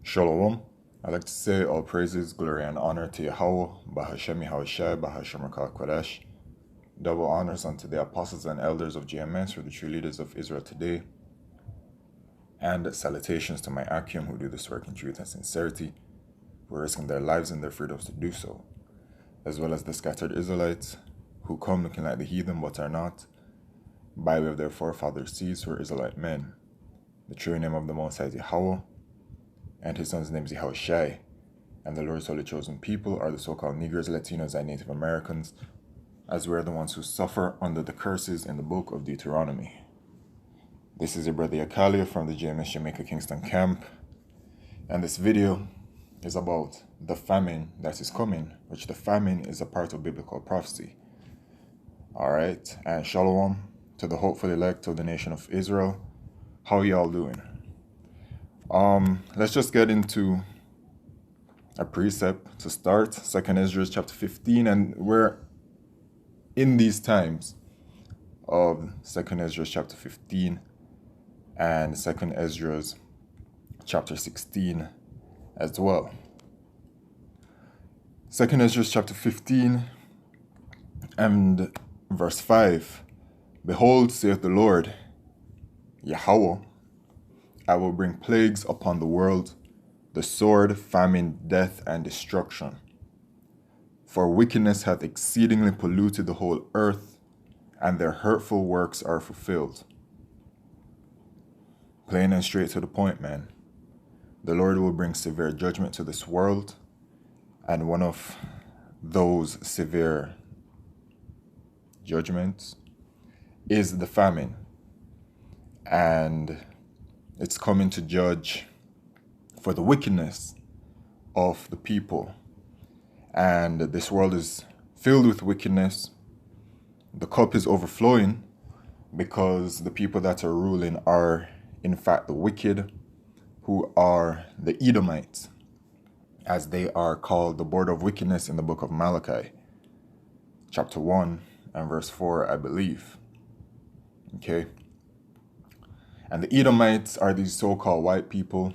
Shalom. I'd like to say all praises, glory, and honor to Yahweh, Bahashem Yahushai, Bahashem Rakal Kodesh. Double honors unto the apostles and elders of GMS, who are the true leaders of Israel today. And salutations to my Akim, who do this work in truth and sincerity, who are risking their lives and their freedoms to do so, as well as the scattered Israelites, who come looking like the heathen but are not, by way of their forefathers' seeds, who are Israelite men. The true name of the Most High is Yahweh, and his son's name is Yahushai, and the Lord's holy chosen people are the so-called Negroes, Latinos, and Native Americans, as we are the ones who suffer under the curses in the book of Deuteronomy. This is your brother Yakalia from the GMS Jamaica Kingston camp, and this video is about the famine that is coming, which the famine is a part of biblical prophecy. Alright, and shalom to the hopeful elect of the nation of Israel. How y'all doing? Let's just get into a precept to start. 2nd Ezra chapter 15, and we're in these times of 2nd Ezra chapter 15 and 2nd Ezra chapter 16 as well. 2nd Ezra chapter 15 and verse 5. Behold, saith the Lord, Yahweh, I will bring plagues upon the world, the sword, famine, death, and destruction. For wickedness hath exceedingly polluted the whole earth, and their hurtful works are fulfilled. Plain and straight to the point, man. The Lord will bring severe judgment to this world, and one of those severe judgments is the famine. And it's coming to judge for the wickedness of the people. And this world is filled with wickedness. The cup is overflowing because the people that are ruling are, in fact, the wicked, who are the Edomites, as they are called, the border of wickedness in the book of Malachi, chapter 1 and verse 4, I believe. Okay. And the Edomites are these so-called white people,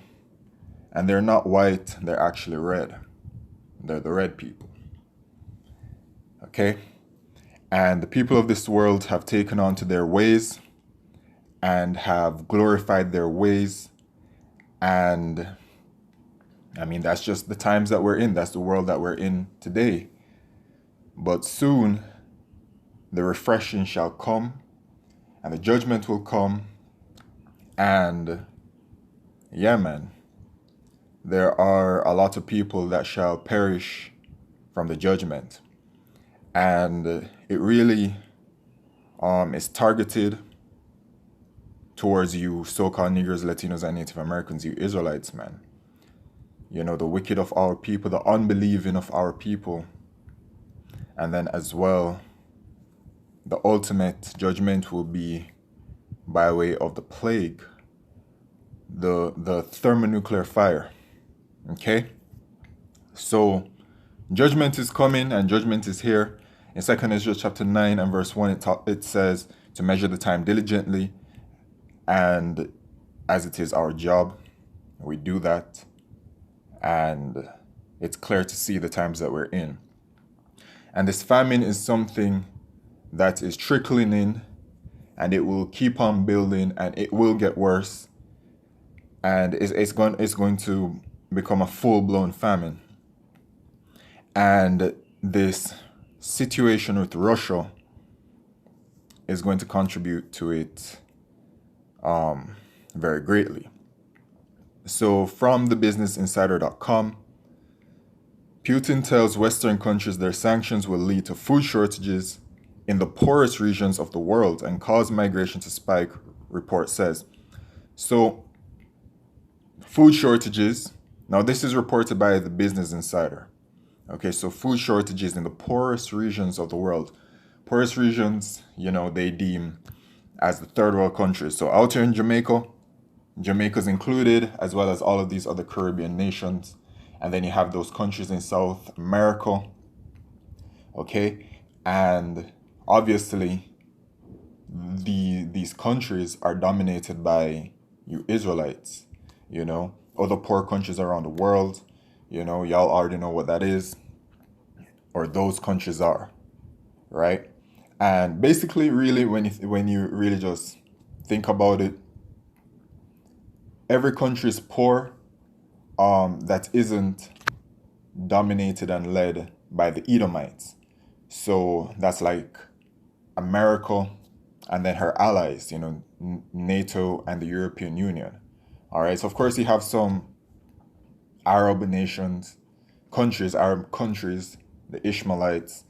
and they're not white, they're actually red. They're the red people. Okay? And the people of this world have taken on to their ways and have glorified their ways. And I mean, that's just the times that we're in. That's the world that we're in today. But soon, the refreshing shall come, and the judgment will come. And yeah, man, there are a lot of people that shall perish from the judgment. And it really is targeted towards you so-called Negroes, Latinos, and Native Americans, you Israelites, man. You know, the wicked of our people, the unbelieving of our people. And then as well, the ultimate judgment will be by way of the plague, the thermonuclear fire. Okay? So judgment is coming, and judgment is here. In 2nd Ezra chapter 9 and verse 1, it says to measure the time diligently, and as it is our job, we do that. And it's clear to see the times that we're in. And this famine is something that is trickling in, and it will keep on building, and it will get worse. And it's going to become a full-blown famine. And this situation with Russia is going to contribute to it very greatly. So from thebusinessinsider.com, Putin tells Western countries their sanctions will lead to food shortages in the poorest regions of the world and cause migration to spike, report says. So, food shortages. Now, this is reported by the Business Insider. Okay, so food shortages in the poorest regions of the world. Poorest regions, you know, they deem as the third world countries. So out here in Jamaica, Jamaica's included, as well as all of these other Caribbean nations. And then you have those countries in South America. Okay, and obviously, these countries are dominated by you Israelites, you know, other poor countries around the world. Y'all already know what that is, or those countries are, right? And basically, really, when you really just think about it, every country is poor that isn't dominated and led by the Edomites. So that's like America and then her allies, NATO and the European Union. All right. So of course you have some Arab nations, Arab countries, the Ishmaelites.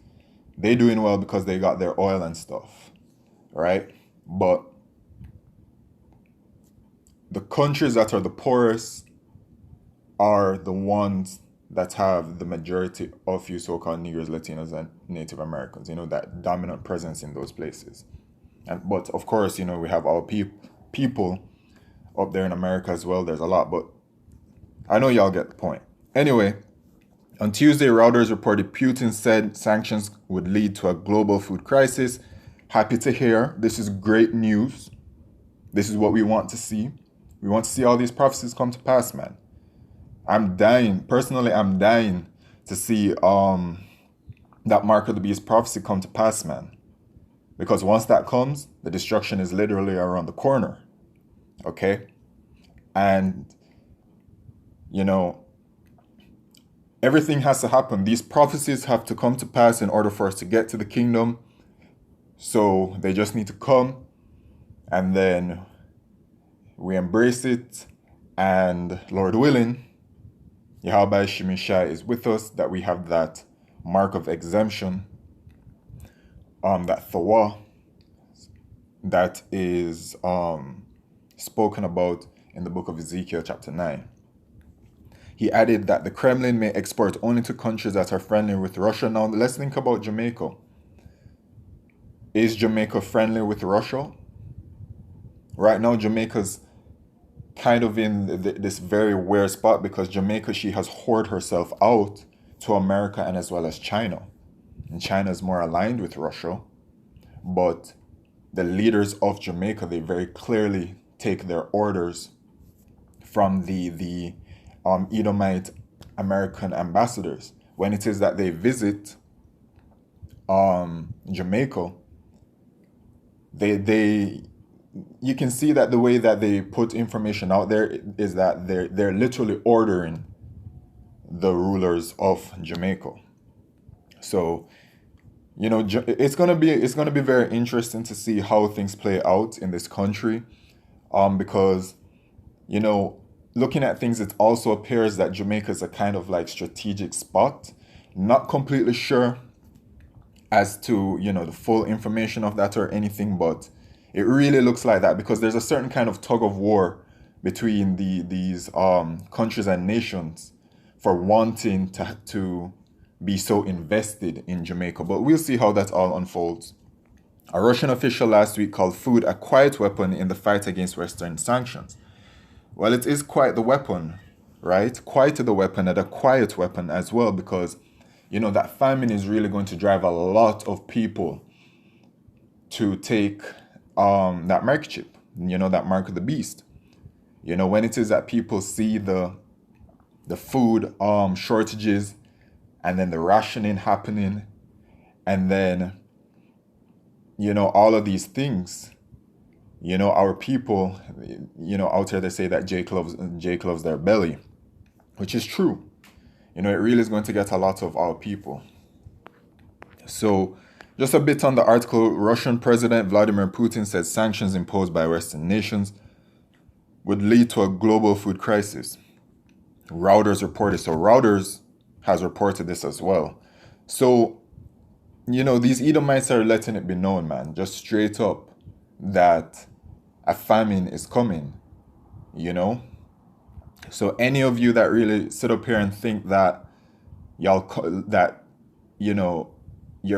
They doing well because they got their oil and stuff, right? But the countries that are the poorest are the ones that have the majority of you so-called Negroes, Latinos, and Native Americans, that dominant presence in those places. But of course, we have our people up there in America as well. There's a lot, but I know y'all get the point. Anyway, on Tuesday, Reuters reported Putin said sanctions would lead to a global food crisis. Happy to hear. This is great news. This is what we want to see. We want to see all these prophecies come to pass, man. I'm dying to see that mark of the beast prophecy come to pass, man. Because once that comes, the destruction is literally around the corner. Okay? And, everything has to happen. These prophecies have to come to pass in order for us to get to the kingdom. So they just need to come, and then we embrace it. And Lord willing, Yahweh Shemishai is with us, that we have that mark of exemption, that Thawa, that is spoken about in the book of Ezekiel chapter 9. He added that the Kremlin may export only to countries that are friendly with Russia. Now let's think about Jamaica. Is Jamaica friendly with Russia? Right now Jamaica's kind of in this very weird spot, because Jamaica, she has whored herself out to America and as well as China. And China is more aligned with Russia. But the leaders of Jamaica, they very clearly take their orders from the Edomite American ambassadors. When it is that they visit Jamaica, they you can see that the way that they put information out there is that they're literally ordering the rulers of Jamaica. So, it's gonna be very interesting to see how things play out in this country, because looking at things, it also appears that Jamaica is a kind of like strategic spot. Not completely sure as to the full information of that or anything, but it really looks like that, because there's a certain kind of tug of war between these countries and nations for wanting to be so invested in Jamaica. But we'll see how that all unfolds. A Russian official last week called food a quiet weapon in the fight against Western sanctions. Well, it is quite the weapon, right? Quite the weapon, and a quiet weapon as well, because that famine is really going to drive a lot of people to take that microchip, that mark of the beast. When it is that people see the food shortages, and then the rationing happening, and then all of these things, our people, out there, they say that Jake loves their belly, which is true. It really is going to get a lot of our people. So just a bit on the article. Russian President Vladimir Putin said sanctions imposed by Western nations would lead to a global food crisis. Reuters reported. So Reuters has reported this as well. So, these Edomites are letting it be known, man, just straight up, that a famine is coming, So any of you that really sit up here and think that you're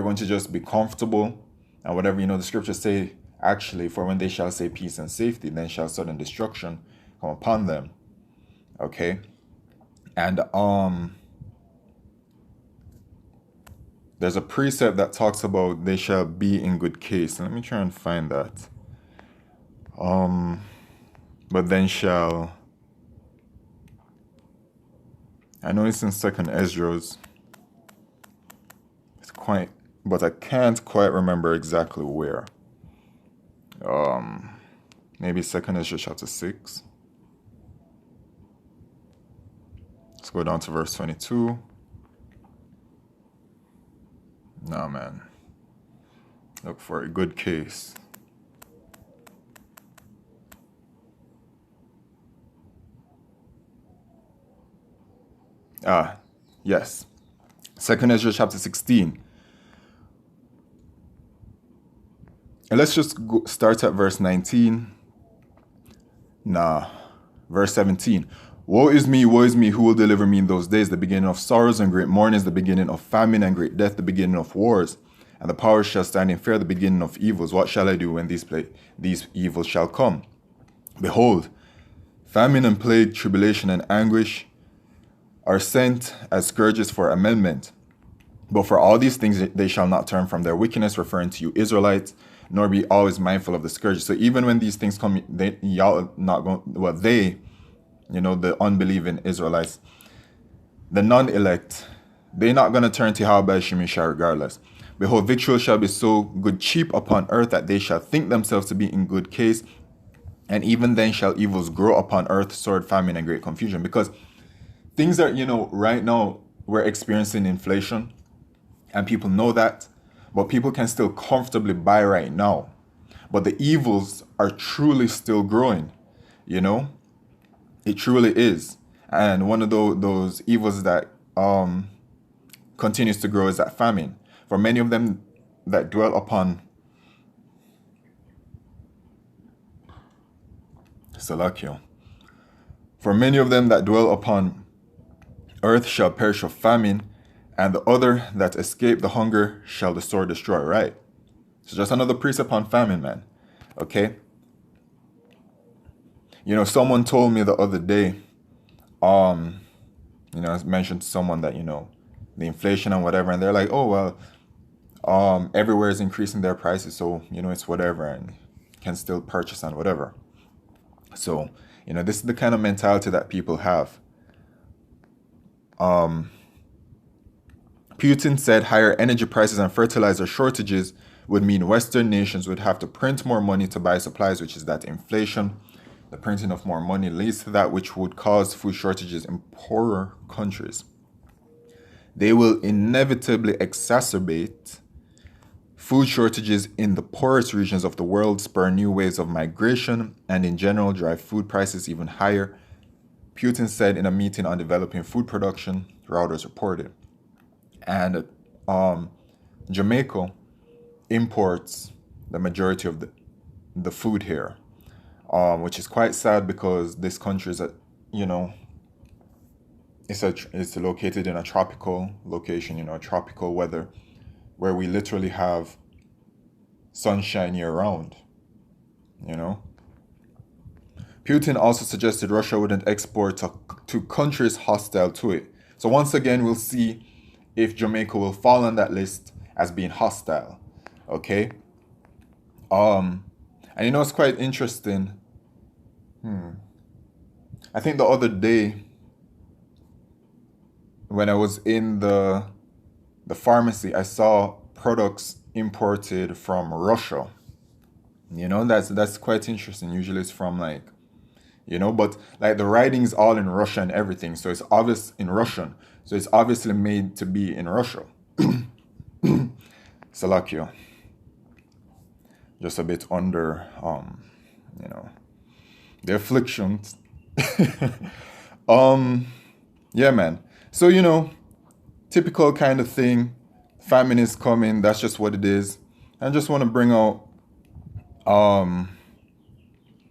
going to just be comfortable and whatever, the scriptures say, actually, for when they shall say peace and safety, then shall sudden destruction come upon them. Okay? And there's a precept that talks about they shall be in good case. Let me try and find that. But then shall I know it's in Second Ezra's. It's quite, but I can't quite remember exactly where. Maybe Second Ezra chapter 6. Let's go down to verse 22. Nah, man. Look for a good case. Yes. Second Ezra chapter 16. And let's just start at verse 19. Verse 17. Woe is me, who will deliver me in those days? The beginning of sorrows and great mournings, the beginning of famine and great death, the beginning of wars. And the powers shall stand in fear, the beginning of evils. What shall I do when these evils shall come? Behold, famine and plague, tribulation and anguish are sent as scourges for amendment. But for all these things they shall not turn from their wickedness, referring to you Israelites, nor be always mindful of the scourges. So even when these things come, y'all not going, well, they, the unbelieving Israelites, the non-elect, they're not going to turn to Yahweh Shemishah regardless. Behold, victuals shall be so good cheap upon earth that they shall think themselves to be in good case, and even then shall evils grow upon earth, sword, famine, and great confusion. Because things are, right now we're experiencing inflation, and people know that, but people can still comfortably buy right now. But the evils are truly still growing, It truly is. And one of those evils that continues to grow is that famine. For many of them that dwell upon Salakio. For many of them that dwell upon earth shall perish of famine, and the other that escape the hunger shall the sword destroy. Right? So just another precept on famine, man. Okay? Someone told me the other day, I mentioned to someone that, the inflation and whatever, and they're like, oh, well, everywhere is increasing their prices, so, it's whatever, and can still purchase and whatever. So, this is the kind of mentality that people have. Putin said higher energy prices and fertilizer shortages would mean Western nations would have to print more money to buy supplies, which is that inflation. The printing of more money leads to that, which would cause food shortages in poorer countries. They will inevitably exacerbate food shortages in the poorest regions of the world, spur new waves of migration, and in general drive food prices even higher, Putin said in a meeting on developing food production, Reuters reported. And Jamaica imports the majority of the food here, which is quite sad because this country is it's located in a tropical location, tropical weather, where we literally have sunshine year round, Putin also suggested Russia wouldn't export to countries hostile to it. So once again, we'll see if Jamaica will fall on that list as being hostile. Okay? And it's quite interesting. I think the other day when I was in the pharmacy, I saw products imported from Russia. That's quite interesting. Usually it's from but the writing's all in Russian and everything, so it's obvious in Russian. So it's obviously made to be in Russia. Salakio. Just a bit under, the afflictions. Yeah, man. So, typical kind of thing. Famine is coming. That's just what it is. I just want to bring out,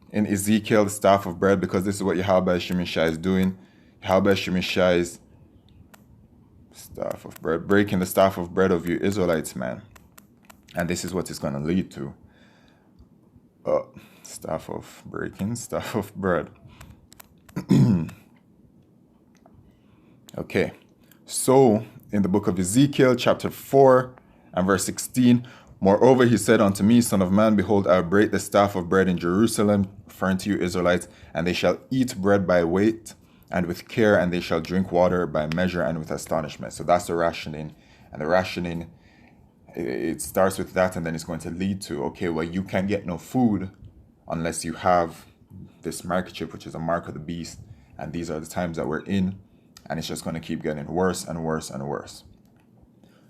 in Ezekiel, the staff of bread, because this is what Yahweh Shemishah is doing. Yahweh Shemishah is staff of bread, breaking the staff of bread of you Israelites, man. And this is what it's going to lead to. Staff of bread. Okay. So, in the book of Ezekiel, chapter 4 and verse 16, moreover, he said unto me, Son of man, behold, I will break the staff of bread in Jerusalem, referring to you Israelites, and they shall eat bread by weight. and with care, and they shall drink water by measure and with astonishment. So that's the rationing. And the rationing, it starts with that, and then it's going to lead to, okay, well, you can't get no food unless you have this microchip, which is a mark of the beast. And these are the times that we're in, and it's just going to keep getting worse and worse and worse.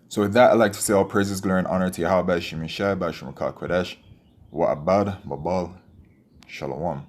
So with that, I'd like to say all praises, glory, and honor to Yahweh, Shemishai, Bashim Kodesh, Wa'abad, Babal, Shalom.